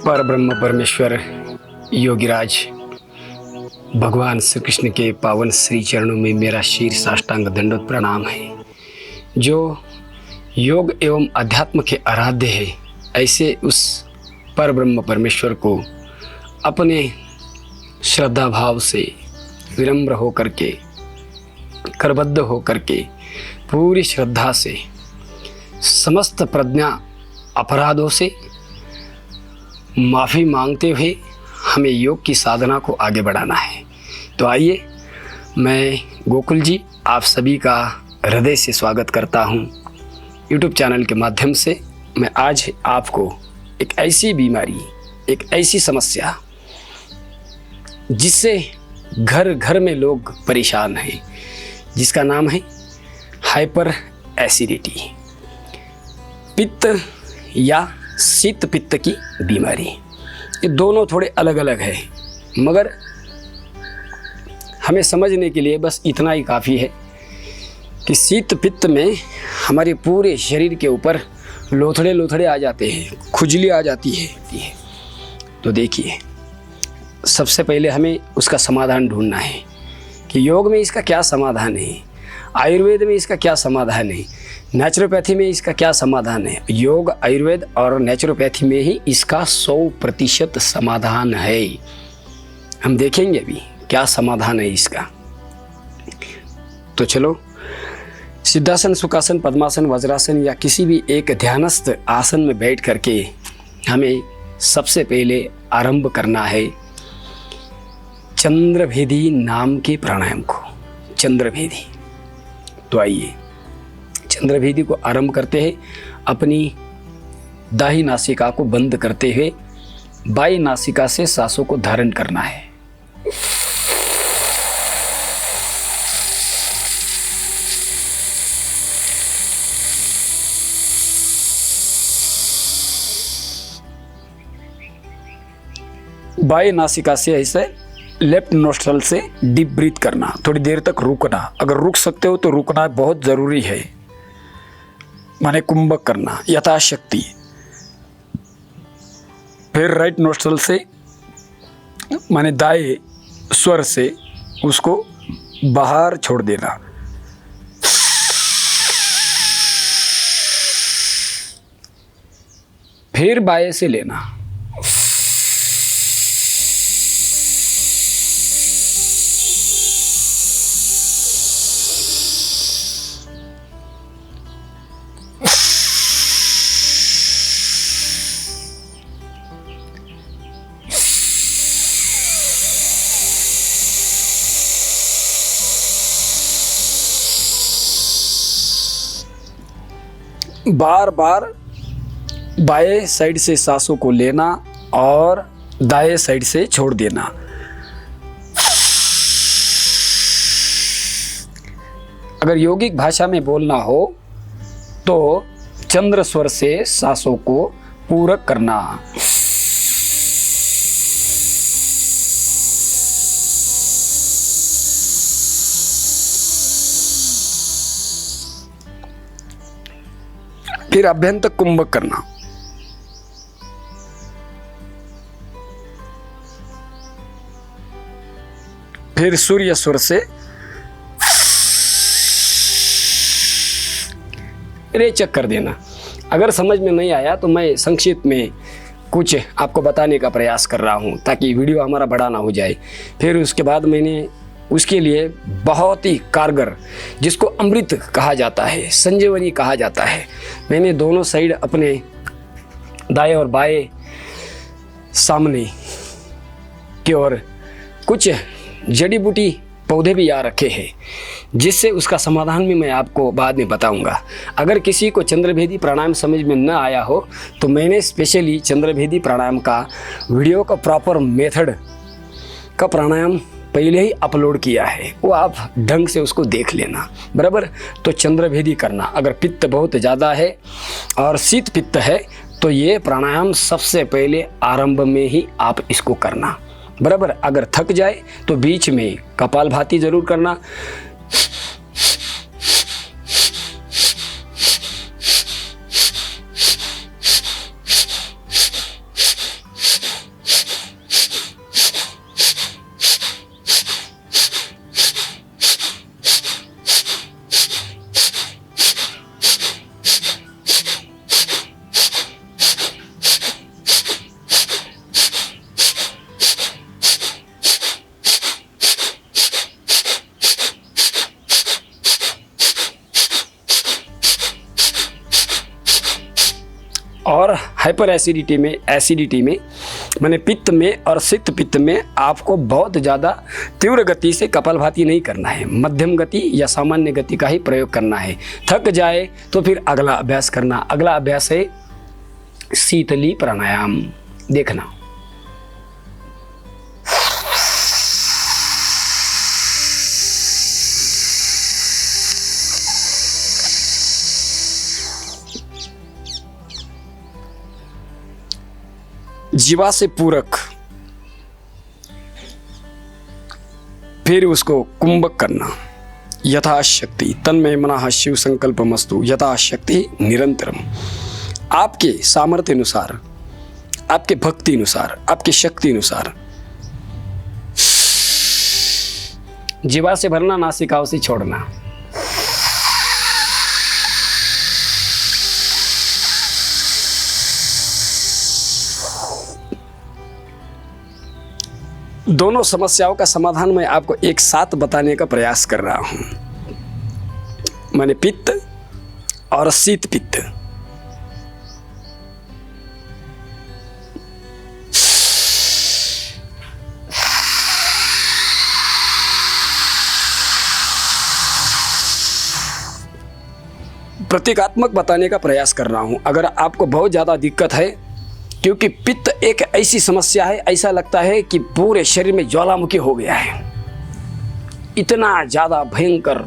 पर ब्रह्म परमेश्वर योगीराज भगवान श्री कृष्ण के पावन श्री चरणों में मेरा शीर साष्टांग दंडवत प्रणाम है। जो योग एवं अध्यात्म के आराध्य है, ऐसे उस पर ब्रह्म परमेश्वर को अपने श्रद्धा भाव से विनम्र होकर के, करबद्ध होकर के, पूरी श्रद्धा से, समस्त प्रज्ञा अपराधों से माफ़ी मांगते हुए हमें योग की साधना को आगे बढ़ाना है। तो आइए, मैं गोकुल जी आप सभी का हृदय से स्वागत करता हूँ। यूट्यूब चैनल के माध्यम से मैं आज आपको एक ऐसी बीमारी, एक ऐसी समस्या जिससे घर घर में लोग परेशान हैं, जिसका नाम है हाइपर एसिडिटी, पित्त या शीत पित्त की बीमारी। ये दोनों थोड़े अलग अलग है, मगर हमें समझने के लिए बस इतना ही काफ़ी है कि शीत पित्त में हमारे पूरे शरीर के ऊपर लोथड़े लोथड़े आ जाते हैं, खुजली आ जाती है। तो देखिए, सबसे पहले हमें उसका समाधान ढूंढना है कि योग में इसका क्या समाधान है, आयुर्वेद में इसका क्या समाधान है, नेचुरोपैथी में इसका क्या समाधान है। योग, आयुर्वेद और नेचुरोपैथी में ही इसका 100% समाधान है। हम देखेंगे अभी क्या समाधान है इसका। तो चलो, सिद्धासन, सुखासन, पद्मासन, वज्रासन या किसी भी एक ध्यानस्थ आसन में बैठ करके हमें सबसे पहले आरंभ करना है चंद्रभेदी नाम के प्राणायाम को। चंद्रभेदी। तो आइए, चंद्रभेदी को आरंभ करते हैं। अपनी दाहिनी नासिका को बंद करते हुए बाईं नासिका से सांसों को धारण करना है। बाईं नासिका से ऐसे लेफ्ट नोस्ट्रल से डीप ब्रीथ करना, थोड़ी देर तक रुकना। अगर रुक सकते हो तो रुकना बहुत ज़रूरी है। माने कुंभक करना यथाशक्ति। फिर राइट नोस्ट्रल से माने दाएं स्वर से उसको बाहर छोड़ देना। फिर बाएं से लेना। बार बार बाएं साइड से सांसों को लेना और दाएं साइड से छोड़ देना। अगर यौगिक भाषा में बोलना हो तो चंद्र स्वर से सांसों को पूरक करना। फिर अभ्यंतर कुंभक करना। फिर सूर्य स्वर से रेचक कर देना। अगर समझ में नहीं आया तो मैं संक्षिप्त में कुछ आपको बताने का प्रयास कर रहा हूं ताकि वीडियो हमारा बड़ा ना हो जाए। फिर उसके बाद मैंने उसके लिए बहुत ही कारगर, जिसको अमृत कहा जाता है, संजीवनी कहा जाता है, मैंने दोनों साइड अपने दाएं और बाएं सामने की ओर कुछ जड़ी बूटी पौधे भी यहाँ रखे हैं, जिससे उसका समाधान भी मैं आपको बाद में बताऊंगा। अगर किसी को चंद्रभेदी प्राणायाम समझ में न आया हो तो मैंने स्पेशली चंद्रभेदी प्राणायाम का वीडियो का प्रॉपर मेथड का प्राणायाम पहले ही अपलोड किया है, वो आप ढंग से उसको देख लेना, बराबर। तो चंद्रभेदी करना। अगर पित्त बहुत ज़्यादा है और शीत पित्त है तो ये प्राणायाम सबसे पहले आरंभ में ही आप इसको करना, बराबर। अगर थक जाए तो बीच में कपालभाति जरूर करना। और हाइपर एसिडिटी में माने पित्त में और सिक्त पित्त में आपको बहुत ज़्यादा तीव्र गति से कपालभाति नहीं करना है, मध्यम गति या सामान्य गति का ही प्रयोग करना है। थक जाए तो फिर अगला अभ्यास करना। अगला अभ्यास है शीतली प्राणायाम। देखना, जीवा से पूरक, फिर उसको कुंभक करना। यथाशक्ति तन्मय मनः शिव संकल्पमस्तु, यथाशक्ति निरंतरम। आपके सामर्थ्य अनुसार, आपके भक्ति अनुसार, आपकी शक्ति अनुसार जीवा से भरना, नासिकाओं से छोड़ना। दोनों समस्याओं का समाधान मैं आपको एक साथ बताने का प्रयास कर रहा हूं, माने पित्त और शीत पित्त। प्रतीकात्मक बताने का प्रयास कर रहा हूं। अगर आपको बहुत ज़्यादा दिक्कत है, क्योंकि पित्त एक ऐसी समस्या है, ऐसा लगता है कि पूरे शरीर में ज्वालामुखी हो गया है, इतना ज़्यादा भयंकर,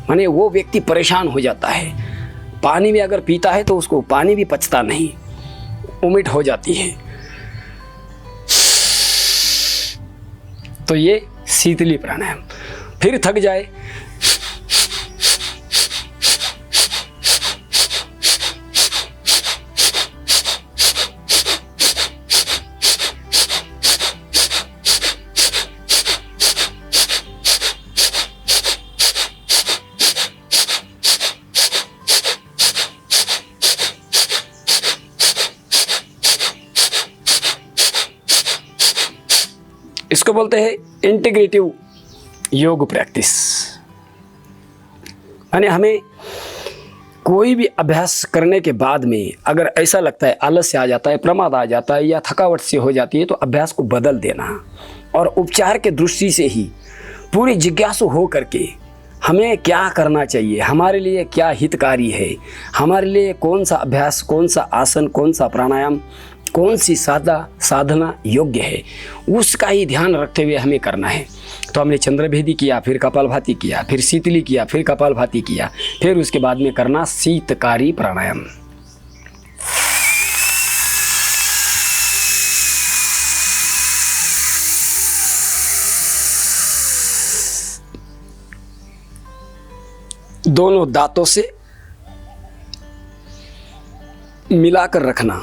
माने वो व्यक्ति परेशान हो जाता है। पानी में अगर पीता है तो उसको पानी भी पचता नहीं, उमिट हो जाती है। तो ये शीतली प्राणायाम। फिर थक जाए, इसको बोलते हैं इंटीग्रेटिव योग प्रैक्टिस। यानी हमें कोई भी अभ्यास करने के बाद में अगर ऐसा लगता है, आलस्य आ जाता है, प्रमाद आ जाता है या थकावट से हो जाती है, तो अभ्यास को बदल देना और उपचार के दृष्टि से ही पूरी जिज्ञासु हो करके हमें क्या करना चाहिए, हमारे लिए क्या हितकारी है, हमारे लिए कौन सा अभ्यास, कौन सा आसन, कौन सा प्राणायाम, कौन सी साधना योग्य है, उसका ही ध्यान रखते हुए हमें करना है। तो हमने चंद्रभेदी किया, फिर कपालभाति किया, फिर शीतली किया, फिर कपालभाति किया, फिर उसके बाद में करना शीतकारी प्राणायाम। दोनों दांतों से मिलाकर रखना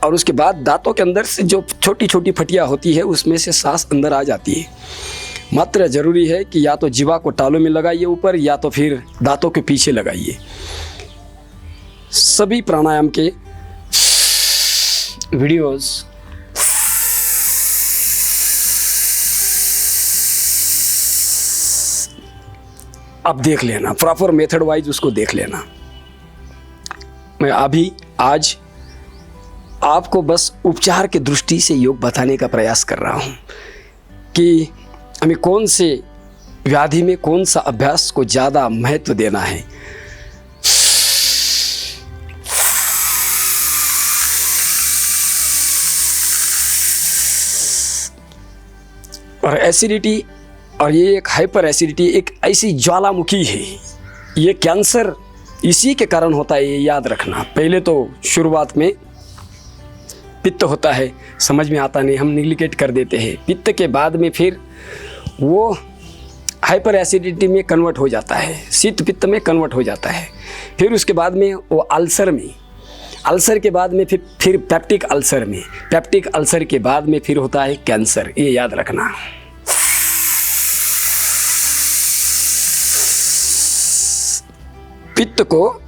और उसके बाद दांतों के अंदर से जो छोटी छोटी फटियाँ होती है उसमें से सांस अंदर आ जाती है। मात्र ज़रूरी है कि या तो जीवा को तालू में लगाइए ऊपर, या तो फिर दांतों के पीछे लगाइए। सभी प्राणायाम के वीडियोस आप देख लेना, प्रॉपर मेथड वाइज उसको देख लेना। मैं अभी आज आपको बस उपचार के दृष्टि से योग बताने का प्रयास कर रहा हूँ कि हमें कौन से व्याधि में कौन सा अभ्यास को ज़्यादा महत्व देना है। और एसिडिटी, और ये एक हाइपर एसिडिटी एक ऐसी ज्वालामुखी है, ये कैंसर इसी के कारण होता है, ये याद रखना। पहले तो शुरुआत में पित्त होता है, समझ में आता नहीं, हम निग्लिकेट कर देते हैं। पित्त के बाद में फिर वो हाइपर एसिडिटी में कन्वर्ट हो जाता है, शीत पित्त में कन्वर्ट हो जाता है। फिर उसके बाद में वो अल्सर में, अल्सर के बाद में फिर पेप्टिक अल्सर में, पेप्टिक अल्सर के बाद में फिर होता है कैंसर। ये याद रखना। पित्त को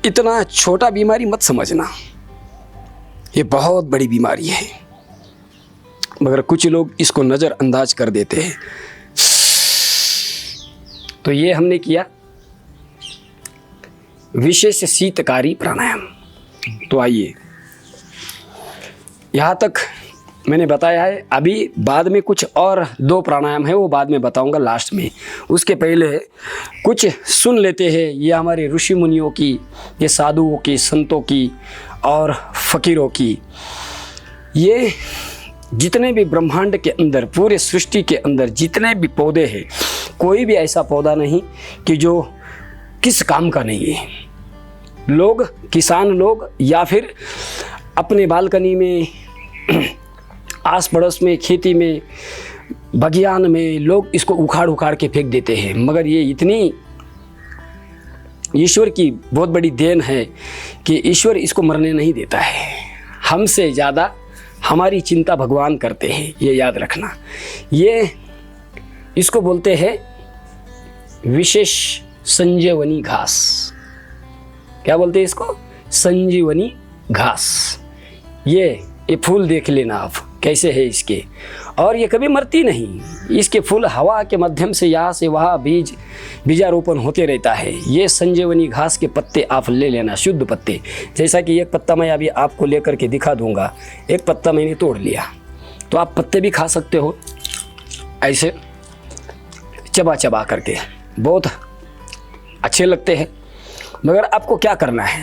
इतना छोटा बीमारी मत समझना, ये बहुत बड़ी बीमारी है, मगर कुछ लोग इसको नज़रअंदाज कर देते हैं। तो ये हमने किया विशेष शीतकारी प्राणायाम। तो आइए, यहाँ तक मैंने बताया है। अभी बाद में कुछ और 2 प्राणायाम है, वो बाद में बताऊंगा लास्ट में। उसके पहले कुछ सुन लेते हैं ये हमारे ऋषि मुनियों की, ये साधुओं की, संतों की और फकीरों की। ये जितने भी ब्रह्मांड के अंदर, पूरे सृष्टि के अंदर जितने भी पौधे हैं, कोई भी ऐसा पौधा नहीं कि जो किस काम का नहीं है। लोग, किसान लोग या फिर अपने बालकनी में, आस पड़ोस में, खेती में, बगियान में लोग इसको उखाड़ उखाड़ के फेंक देते हैं, मगर ये इतनी ईश्वर की बहुत बड़ी देन है कि ईश्वर इसको मरने नहीं देता है। हमसे ज़्यादा हमारी चिंता भगवान करते हैं, ये याद रखना। ये इसको बोलते हैं विशेष संजीवनी घास। क्या बोलते हैं इसको? संजीवनी घास। ये फूल देख लेना आप कैसे है इसके, और ये कभी मरती नहीं। इसके फूल हवा के माध्यम से यहाँ से वहाँ बीजारोपण होते रहता है। ये संजीवनी घास के पत्ते आप ले लेना, शुद्ध पत्ते। जैसा कि एक पत्ता मैं अभी आपको लेकर के दिखा दूंगा। एक पत्ता मैंने तोड़ लिया, तो आप पत्ते भी खा सकते हो ऐसे चबा चबा करके, बहुत अच्छे लगते हैं। मगर आपको क्या करना है,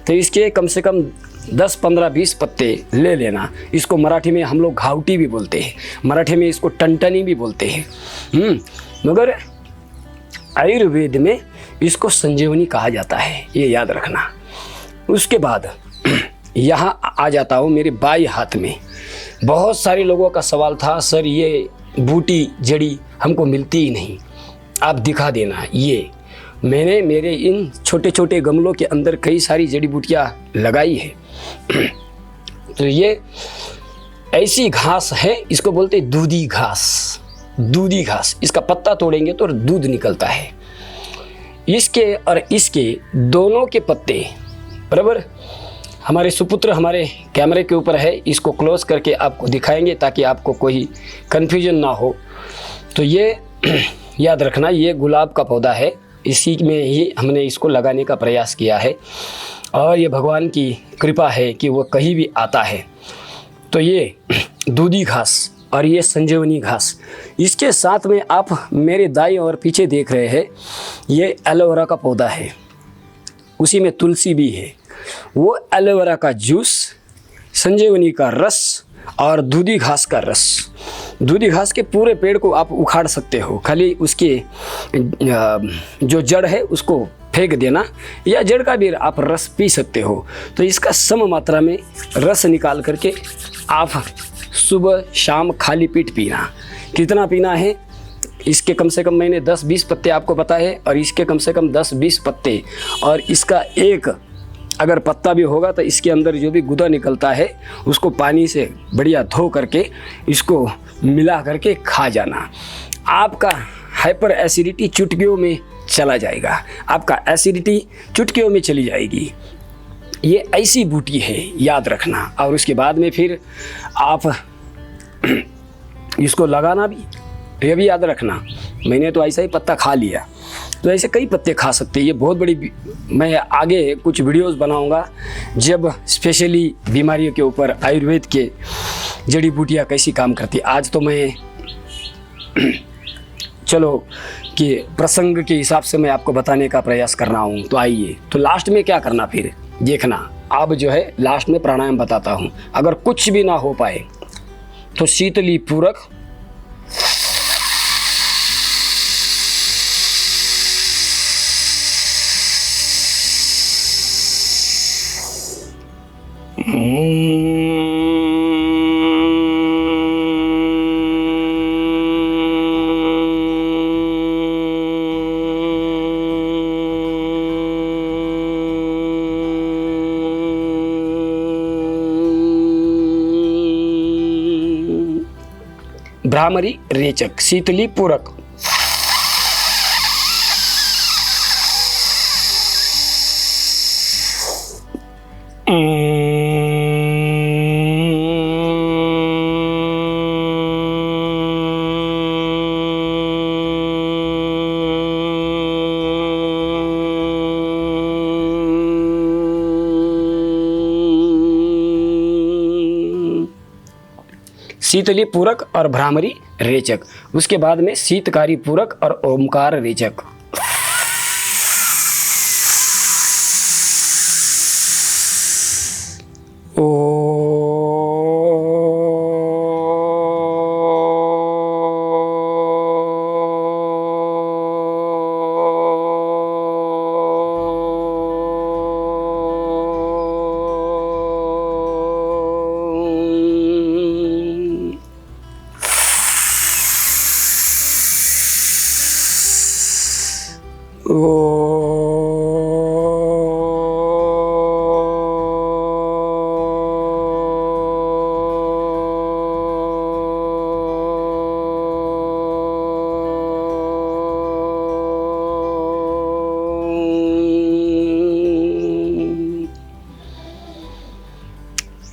तो इसके कम से कम 10, 15, 20 पत्ते ले लेना। इसको मराठी में हम लोग घावटी भी बोलते हैं, मराठी में इसको टनटनी भी बोलते हैं। मगर आयुर्वेद में इसको संजीवनी कहा जाता है, ये याद रखना। उसके बाद यहाँ आ जाता हूँ मेरे बाएं हाथ में। बहुत सारे लोगों का सवाल था, सर ये बूटी जड़ी हमको मिलती ही नहीं, आप दिखा देना। ये मैंने मेरे इन छोटे छोटे गमलों के अंदर कई सारी जड़ी बूटियाँ लगाई है। तो ये ऐसी घास है, इसको बोलते हैं दूधी घास। दूधी घास, इसका पत्ता तोड़ेंगे तो दूध निकलता है। इसके और इसके दोनों के पत्ते बराबर, हमारे सुपुत्र हमारे कैमरे के ऊपर है, इसको क्लोज करके आपको दिखाएंगे ताकि आपको कोई कन्फ्यूजन ना हो। तो ये याद रखना, ये गुलाब का पौधा है, इसी में ही हमने इसको लगाने का प्रयास किया है, और ये भगवान की कृपा है कि वो कहीं भी आता है। तो ये दूधी घास और ये संजीवनी घास, इसके साथ में आप मेरे दाईं और पीछे देख रहे हैं, ये एलोवेरा का पौधा है, उसी में तुलसी भी है। वो एलोवेरा का जूस, संजीवनी का रस और दूधी घास का रस। दूधी घास के पूरे पेड़ को आप उखाड़ सकते हो, खाली उसके जो जड़ है उसको फेंक देना, या जड़ का भी आप रस पी सकते हो। तो इसका सम मात्रा में रस निकाल करके आप सुबह शाम खाली पेट पीना। कितना पीना है, इसके कम से कम मैंने 10-20 पत्ते आपको पता है, और इसके कम से कम 10-20 पत्ते, और इसका एक अगर पत्ता भी होगा तो इसके अंदर जो भी गुदा निकलता है उसको पानी से बढ़िया धो करके इसको मिला करके खा जाना। आपका हाइपर एसिडिटी चुटकियों में चला जाएगा, आपका एसिडिटी चुटकियों में चली जाएगी। ये ऐसी बूटी है, याद रखना। और उसके बाद में फिर आप इसको लगाना भी, ये भी याद रखना। मैंने तो ऐसा ही पत्ता खा लिया, तो ऐसे कई पत्ते खा सकते हैं। ये बहुत बड़ी, मैं आगे कुछ वीडियोस बनाऊंगा जब स्पेशली बीमारियों के ऊपर आयुर्वेद के जड़ी बूटियाँ कैसी काम करती। आज तो मैं चलो कि प्रसंग के हिसाब से मैं आपको बताने का प्रयास कर रहा हूँ। तो आइए, तो लास्ट में क्या करना फिर देखना। अब जो है लास्ट में प्राणायाम बताता हूँ। अगर कुछ भी ना हो पाए तो शीतली पूरक भ्रामरी रेचक शीतली पूरक। शीतली पूरक और भ्रामरी रेचक। उसके बाद में शीतकारी पूरक और ओमकार रेचक।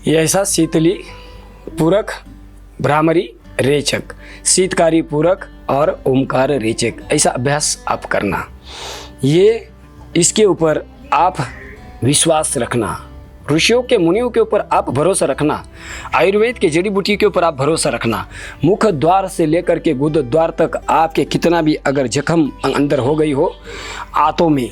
ये ऐसा शीतली पूरक, भ्रामरी रेचक, शीतकारी पूरक और ओमकार रेचक, ऐसा अभ्यास आप करना। ये इसके ऊपर आप विश्वास रखना, ऋषियों के मुनियों के ऊपर आप भरोसा रखना, आयुर्वेद के जड़ी बूटी के ऊपर आप भरोसा रखना। मुख द्वार से लेकर के गुद द्वार तक आपके कितना भी अगर जख्म अंदर हो गई हो आंतों में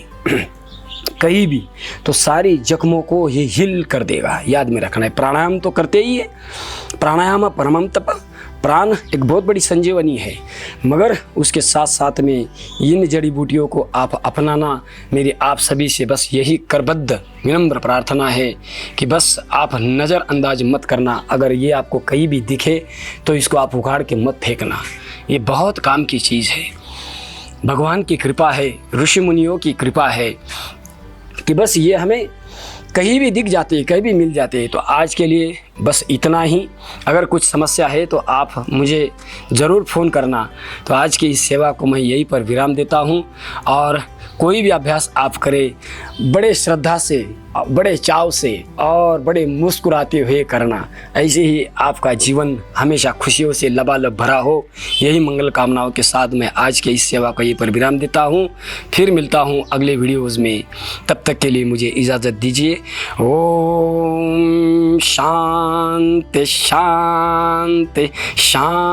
कहीं भी, तो सारी जख्मों को ये हिल कर देगा। याद में रखना है। प्राणायाम तो करते ही है, प्राणायाम परमम तप, प्राण एक बहुत बड़ी संजीवनी है, मगर उसके साथ साथ में इन जड़ी बूटियों को आप अपनाना मेरी आप सभी से बस यही करबद्ध विनम्र प्रार्थना है कि बस आप नज़रअंदाज मत करना। अगर ये आपको कहीं भी दिखे तो इसको आप उखाड़ के मत फेंकना। ये बहुत काम की चीज़ है, भगवान की कृपा है, ऋषि मुनियों की कृपा है कि बस ये हमें कहीं भी दिख जाते हैं, कहीं भी मिल जाते हैं। तो आज के लिए बस इतना ही। अगर कुछ समस्या है तो आप मुझे ज़रूर फ़ोन करना। तो आज की इस सेवा को मैं यहीं पर विराम देता हूँ। और कोई भी अभ्यास आप करें बड़े श्रद्धा से, बड़े चाव से और बड़े मुस्कुराते हुए करना। ऐसे ही आपका जीवन हमेशा खुशियों से लबालब भरा हो। यही मंगल कामनाओं के साथ मैं आज के इस सेवा को यहीं पर विराम देता हूँ। फिर मिलता हूँ अगले वीडियोज़ में। तब तक के लिए मुझे इजाज़त दीजिए। ओम शांति शांति शांति।